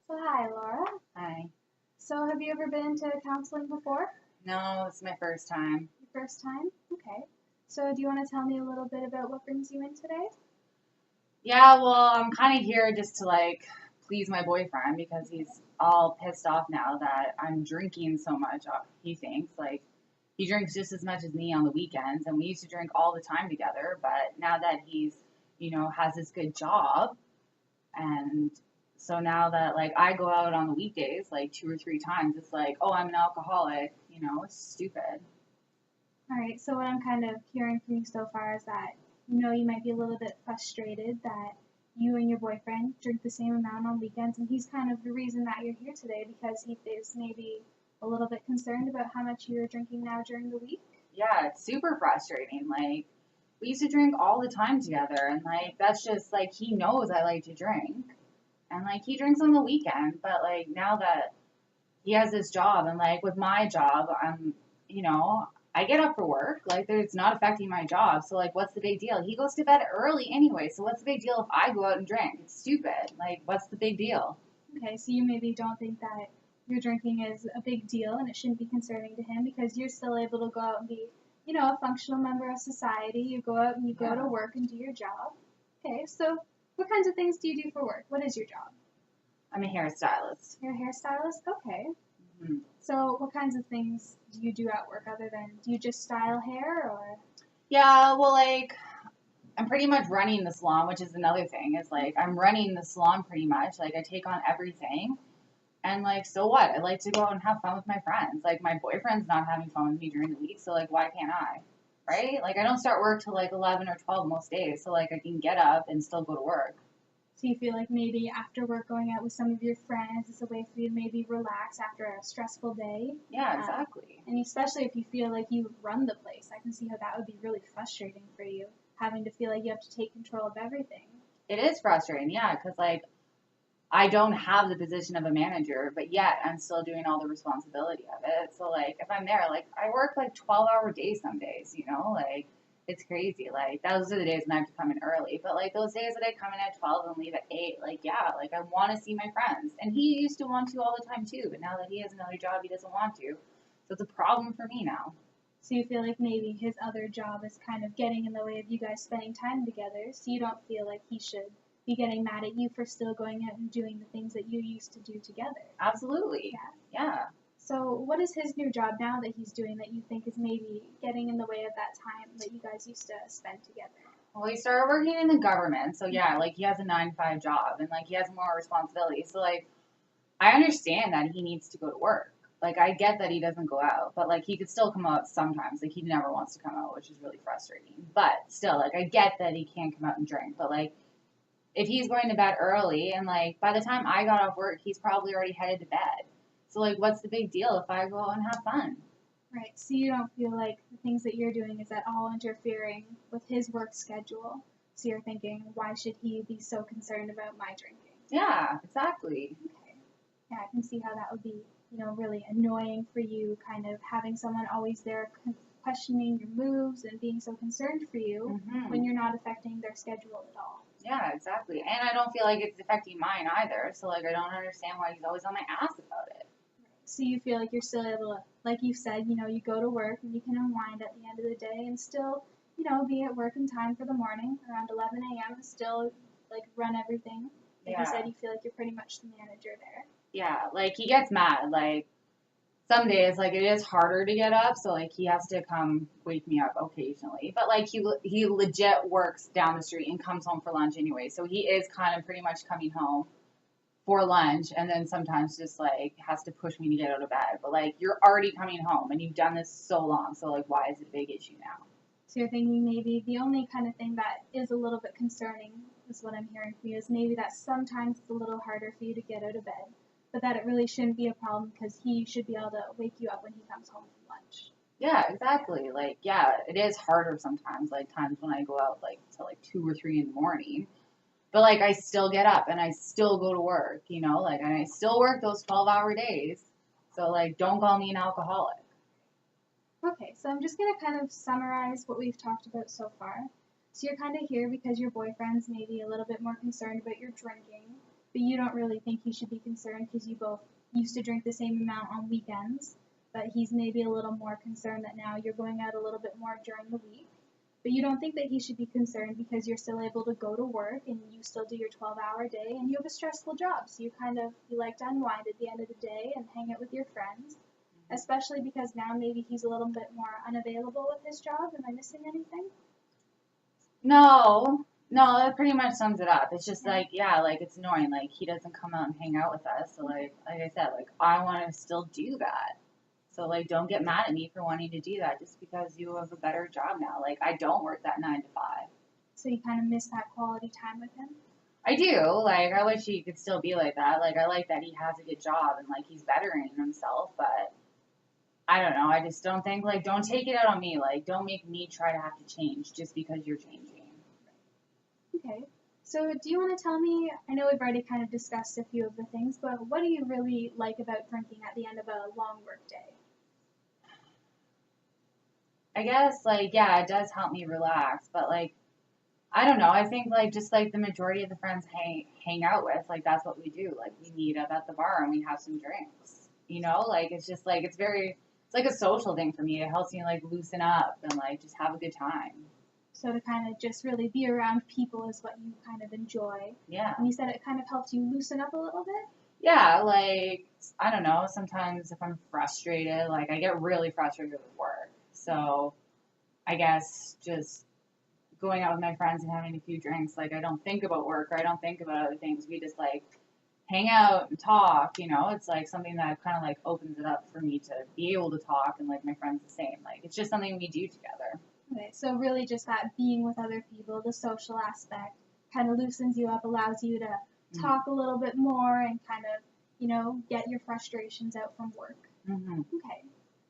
So hi, Laura. Hi. So have you ever been to counseling before? No, it's my first time. Your first time? Okay. So do you want to tell me a little bit about what brings you in today? Yeah, well, I'm kind of here just to please my boyfriend because he's all pissed off now that I'm drinking so much. He thinks he drinks just as much as me on the weekends, and we used to drink all the time together. But now that has this good job, and so now that I go out on the weekdays like two or three times, it's like, oh, I'm an alcoholic. It's stupid. All right. So what I'm kind of hearing from you so far is that you might be a little bit frustrated that you and your boyfriend drink the same amount on weekends, and he's kind of the reason that you're here today because he is maybe a little bit concerned about how much you're drinking now during the week. Yeah, it's super frustrating. We used to drink all the time together, and that's just he knows I like to drink, and he drinks on the weekend. But now that he has this job, and with my job, you know I get up for work. It's not affecting my job, so what's the big deal? He goes to bed early anyway, so what's the big deal if I go out and drink? It's stupid. What's the big deal? Okay, so you maybe don't think that your drinking is a big deal and it shouldn't be concerning to him because you're still able to go out and be, a functional member of society. You go out and you go to Yeah, work and do your job. Okay, so what kinds of things do you do for work? What is your job? I'm a hairstylist. You're a hairstylist? Okay. Mhm. So what kinds of things do you do at work other than do you just style hair or Yeah, well, I'm pretty much running the salon, which is another thing. Is I'm running the salon pretty much. I take on everything, and so what? I like to go out and have fun with my friends. My boyfriend's not having fun with me during the week, so why can't I? Right? I don't start work till 11 or 12 most days, so I can get up and still go to work. so you feel like maybe after work going out with some of your friends is a way for you to maybe relax after a stressful day? Yeah, Um, exactly. And especially if you feel like you run the place, I can see how that would be really frustrating for you, having to feel like you have to take control of everything. It is frustrating, yeah, because I don't have the position of a manager, but yet I'm still doing all the responsibility of it. So if I'm there, I work 12-hour days some days, it's crazy. Those are the days when I have to come in early. But those days that I come in at 12 and leave at 8, yeah, I want to see my friends. And he used to want to all the time too, but now that he has another job, he doesn't want to. So it's a problem for me now. So you feel like maybe his other job is kind of getting in the way of you guys spending time together, so you don't feel like he should be getting mad at you for still going out and doing the things that you used to do together. Absolutely. Yeah. Yeah. So, what is his new job now that he's doing that you think is maybe getting in the way of that time that you guys used to spend together? Well, he started working in the government, so yeah, he has a 9 to 5 job, and he has more responsibility. So I understand that he needs to go to work. I get that he doesn't go out, but he could still come out sometimes. He never wants to come out, which is really frustrating. But still, I get that he can't come out and drink. But if he's going to bed early, and by the time I got off work, he's probably already headed to bed. So what's the big deal if I go out and have fun? Right. So you don't feel like the things that you're doing is at all interfering with his work schedule. So you're thinking, why should he be so concerned about my drinking? Yeah, exactly. Okay. Yeah, I can see how that would be, really annoying for you, kind of having someone always there questioning your moves and being so concerned for you when Hmm. you're not affecting their schedule at all. Yeah, exactly. And I don't feel like it's affecting mine either. So I don't understand why he's always on my ass about it. So you feel like you're still able to, like you said, you go to work and you can unwind at the end of the day and still, be at work in time for the morning around 11 a.m. and still run everything. Like you Yeah. said, you feel like you're pretty much the manager there. Yeah, he gets mad. Some days, it is harder to get up, so he has to come wake me up occasionally. But he legit works down the street and comes home for lunch anyway, so he is kind of pretty much coming home for lunch, and then sometimes just has to push me to get out of bed. But you're already coming home, and you've done this so long, so why is it a big issue now? So you're thinking maybe the only kind of thing that is a little bit concerning is what I'm hearing from you is maybe that sometimes it's a little harder for you to get out of bed, but that it really shouldn't be a problem because he should be able to wake you up when he comes home from lunch. Yeah, exactly. Yeah, it is harder sometimes. Times when I go out till 2 or 3 in the morning. But I still get up and I still go to work, and I still work those 12-hour days. So don't call me an alcoholic. Okay, so I'm just going to kind of summarize what we've talked about so far. So you're kind of here because your boyfriend's maybe a little bit more concerned about your drinking, but you don't really think he should be concerned because you both used to drink the same amount on weekends, but he's maybe a little more concerned that now you're going out a little bit more during the week. But you don't think that he should be concerned because you're still able to go to work and you still do your 12-hour day and you have a stressful job. So you like to unwind at the end of the day and hang out with your friends, especially because now maybe he's a little bit more unavailable with his job. Am I missing anything? No, no, that pretty much sums it up. It's just like, yeah, like it's annoying. Like he doesn't come out and hang out with us. So like I said, like I want to still do that. So like don't get mad at me for wanting to do that just because you have a better job now. Like I don't work that 9 to 5. So you kind of miss that quality time with him? I do. Like I wish he could still be like that. Like I like that he has a good job and like he's bettering himself, but I don't know. I just don't think like don't take it out on me. Like don't make me try to have to change just because you're changing. Okay. So do you want to tell me, I know we've already kind of discussed a few of the things, but what do you really like about drinking at the end of a long work day? I guess like yeah, it does help me relax, but like I don't know. I think like just like the majority of the friends hang out with, like that's what we do. Like we meet up at the bar and we have some drinks. You know, like it's just like it's like a social thing for me. It helps me like loosen up and like just have a good time. So to kind of just really be around people is what you kind of enjoy. Yeah. And you said it kind of helps you loosen up a little bit? Yeah, like I don't know, sometimes if I'm frustrated, like I get really frustrated with work. So I guess just going out with my friends and having a few drinks, like I don't think about work or I don't think about other things. We just like hang out and talk, you know. It's like something that kind of like opens it up for me to be able to talk and like my friends the same. Like it's just something we do together. Okay, so really just that being with other people, the social aspect, kind of loosens you up, allows you to talk a little bit more and kind of, get your frustrations out from work. Mm-hmm. Okay.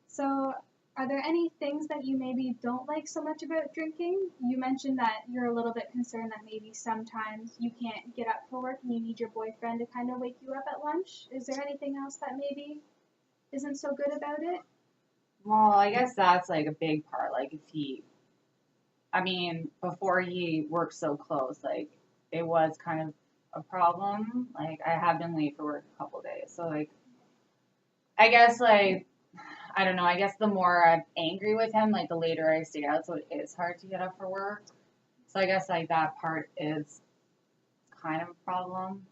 So are there any things that you maybe don't like so much about drinking? You mentioned that you're a little bit concerned that maybe sometimes you can't get up for work and you need your boyfriend to kind of wake you up at lunch. Is there anything else that maybe isn't so good about it? Well, I guess that's like a big part. Like I mean, before he worked so close, like it was kind of a problem. Like I have been late for work a couple days. So like I guess like I don't know, I guess the more I'm angry with him, like the later I stay out, so it is hard to get up for work. So I guess like that part is kind of a problem.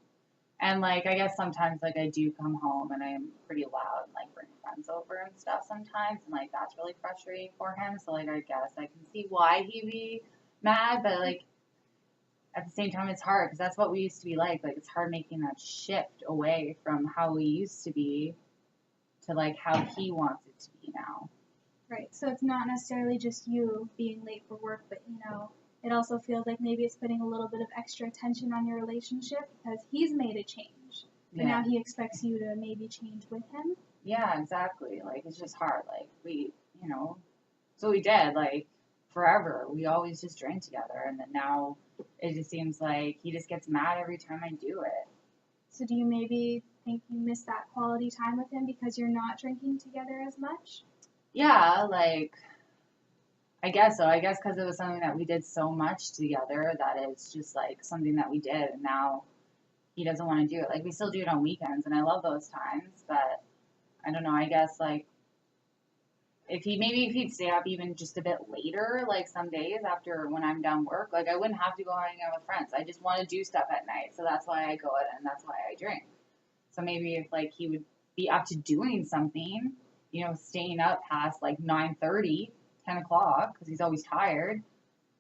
And like I guess sometimes like I do come home and I'm pretty loud and like bring friends over and stuff sometimes and like that's really frustrating for him. So like I guess I can see why he'd be mad, but like at the same time it's hard because that's what we used to be like. Like it's hard making that shift away from how we used to be to like how he wants it to be now. Right. So it's not necessarily just you being late for work, but it also feels like maybe it's putting a little bit of extra attention on your relationship because he's made a change. But now he expects you to maybe change with him. Yeah, exactly. Like it's just hard. Like so we did like forever. We always just drank together, and then now it just seems like he just gets mad every time I do it. So do you maybe think you miss that quality time with him because you're not drinking together as much? Yeah, like I guess so. I guess because it was something that we did so much together that it's just like something that we did, and now he doesn't want to do it. Like we still do it on weekends, and I love those times, but I don't know. I guess like if he'd stay up even just a bit later, like some days after when I'm done work, like I wouldn't have to go hang out with friends. I just want to do stuff at night, so that's why I go out and that's why I drink. So maybe if like he would be up to doing something, staying up past like 9:30, 10 o'clock because he's always tired,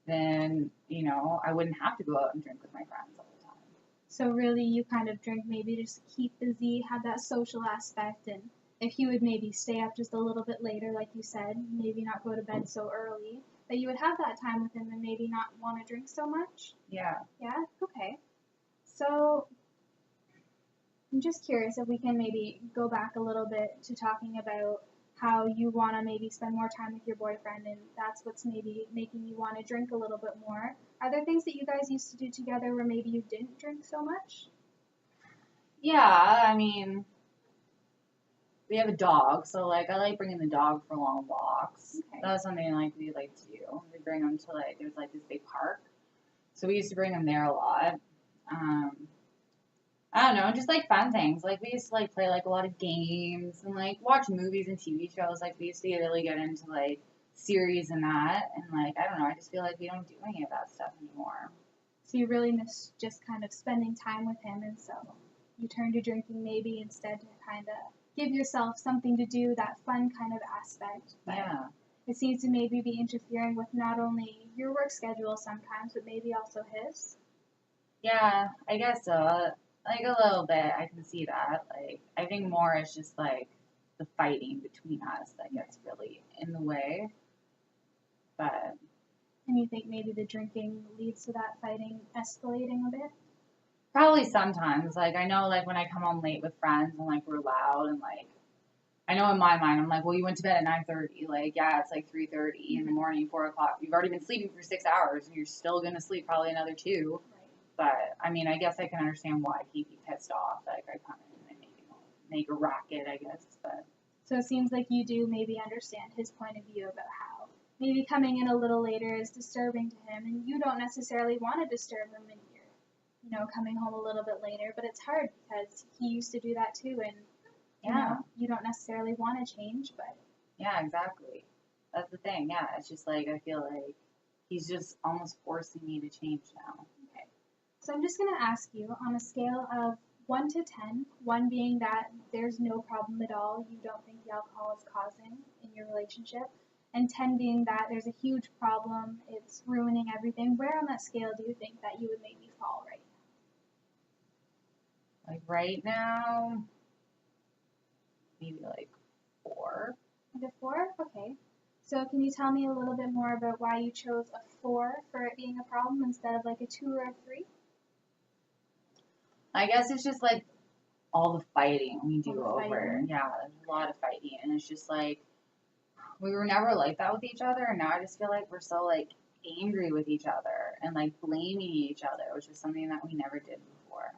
then I wouldn't have to go out and drink with my friends all the time. So really, you kind of drink maybe just to keep busy, have that social aspect, and if he would maybe stay up just a little bit later, like you said, maybe not go to bed so early, that you would have that time with him and maybe not want to drink so much? Yeah. Yeah? Okay. So I'm just curious if we can maybe go back a little bit to talking about how you want to maybe spend more time with your boyfriend and that's what's maybe making you want to drink a little bit more. Are there things that you guys used to do together where maybe you didn't drink so much? Yeah, I mean, we have a dog, so like I like bringing the dog for long walks. Okay. That was something like we like to do. We bring him to like there's like this big park, so we used to bring him there a lot. I don't know, just like fun things. Like we used to like play like a lot of games and like watch movies and TV shows. Like we used to really get into like series and that. And like I don't know, I just feel like we don't do any of that stuff anymore. So you really miss just kind of spending time with him, and so you turn to drinking maybe instead to kind of give yourself something to do, that fun kind of aspect. But Yeah. it seems to maybe be interfering with not only your work schedule sometimes, but maybe also his. Yeah, I guess so. Like a little bit, I can see that. Like I think more is just like the fighting between us that gets really in the way. But And you think maybe the drinking leads to that fighting escalating a bit? probably sometimes, like I know, like when I come home late with friends and like we're loud and like I know in my mind I'm like, well, you went to bed at 9:30. Like yeah, it's like 3:30 in the morning, 4 o'clock. You've already been sleeping for 6 hours and you're still gonna sleep probably another two. But I mean, I guess I can understand why he'd be pissed off. Like I come in and make a racket, I guess. But So it seems like you do maybe understand his point of view about how maybe coming in a little later is disturbing to him, and you don't necessarily want to disturb him when you're, coming home a little bit later. But it's hard because he used to do that too, and yeah, you don't necessarily want to change, but yeah, exactly. That's the thing. Yeah, it's just like I feel like he's just almost forcing me to change now. okay. So I'm just gonna ask you on a scale of 1 to 10, 1 being that there's no problem at all, you don't think the alcohol is causing in your relationship, and 10 being that there's a huge problem, it's ruining everything. Where on that scale do you think that you would maybe fall right Like right now, maybe like 4. now? Like a 4? Okay. So can you tell me a little bit more about why you chose a 4 for it being a problem instead of like a 2 or a 3? I guess it's just like all the fighting we All do the over. fighting. Yeah, there's a lot of fighting, and it's just like we were never like that with each other, and now I just feel like we're so like angry with each other and like blaming each other, which is something that we never did before.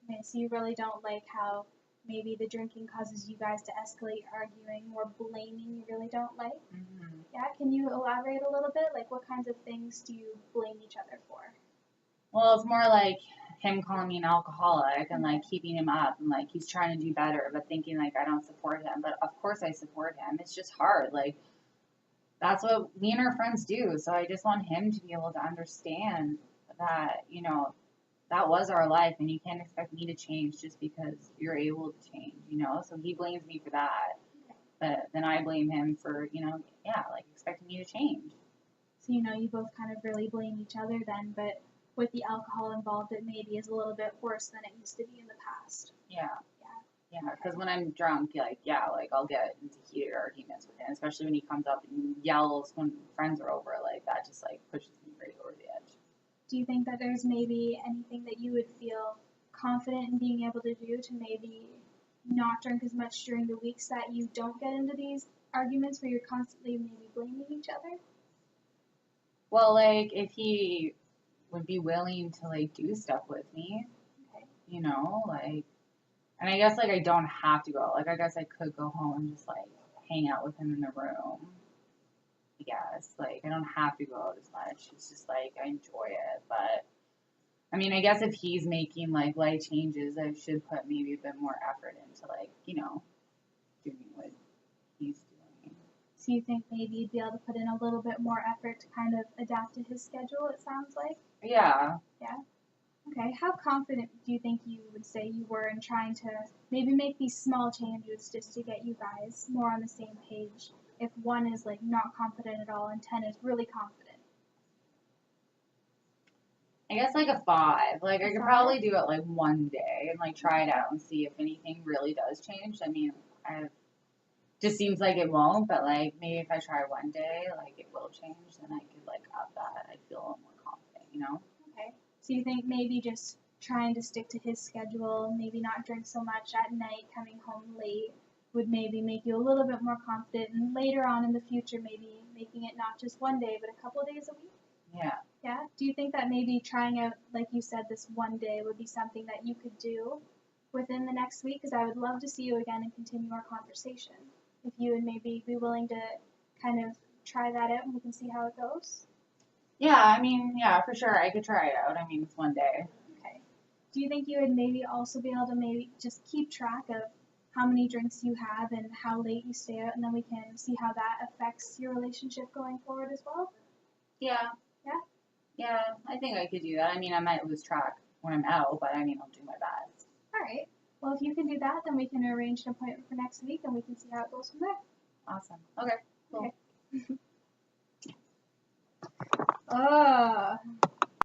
Okay, so you really don't like how maybe the drinking causes you guys to escalate arguing or blaming you really don't like? Hmm. Yeah, can you elaborate a little bit? Like what kinds of things do you blame each other for? Well, it's more like him calling me an alcoholic and like keeping him up and like he's trying to do better, but thinking like I don't support him. But of course I support him. It's just hard. Like that's what me and our friends do. So I just want him to be able to understand that, that was our life and you can't expect me to change just because you're able to change. So he blames me for that. But then I blame him for, yeah, like expecting me to change. So you both kind of really blame each other then, but with the alcohol involved, it maybe is a little bit worse than it used to be in the past. Yeah. Yeah. Yeah, because when I'm drunk, like, yeah, like I'll get into heated arguments with him, especially when he comes up and yells when friends are over. Like that just like pushes me right over the edge. Do you think that there's maybe anything that you would feel confident in being able to do to maybe not drink as much during the weeks that you don't get into these arguments where you're constantly maybe blaming each other? Well, like if he would be willing to like do stuff with me, Okay. like, and I guess like I don't have to go. Like I guess I could go home and just like hang out with him in the room. I guess like I don't have to go out as much. It's just like I enjoy it, but I mean, I guess if he's making like light changes, I should put maybe a bit more effort into like, doing what he's doing. So you think maybe you'd be able to put in a little bit more effort to kind of adapt to his schedule, it sounds like? Yeah. Yeah. Okay. How confident do you think you would say you were in trying to maybe make these small changes just to get you guys more on the same page? If 1 is like not confident at all and 10 is really confident. I guess like a 5. Like I A could 5? probably do it like one day and like try it out and see if anything really does change. I mean, I just seems like it won't, but like maybe if I try one day, like it will change, then I could like up that. I'd feel a little more confident. Okay. So you think maybe just trying to stick to his schedule, maybe not drink so much at night, coming home late, would maybe make you a little bit more confident, and later on in the future, maybe making it not just one day, but a couple of days a week? Yeah. Yeah. Do you think that maybe trying out, like you said, this one day would be something that you could do within the next week? Because I would love to see you again and continue our conversation. If you would maybe be willing to kind of try that out and we can see how it goes. Yeah, I mean, yeah, for sure. I could try it out. I mean, it's one day. Okay. do you think you would maybe also be able to maybe just keep track of how many drinks you have and how late you stay out, and then we can see how that affects your relationship going forward as well? Yeah. Yeah? Yeah, I think I could do that. I mean, I might lose track when I'm out, but I mean, I'll do my best. All right. Well, if you can do that, then we can arrange an appointment for next week, and we can see how it goes from there. Awesome. Okay. Cool. Okay.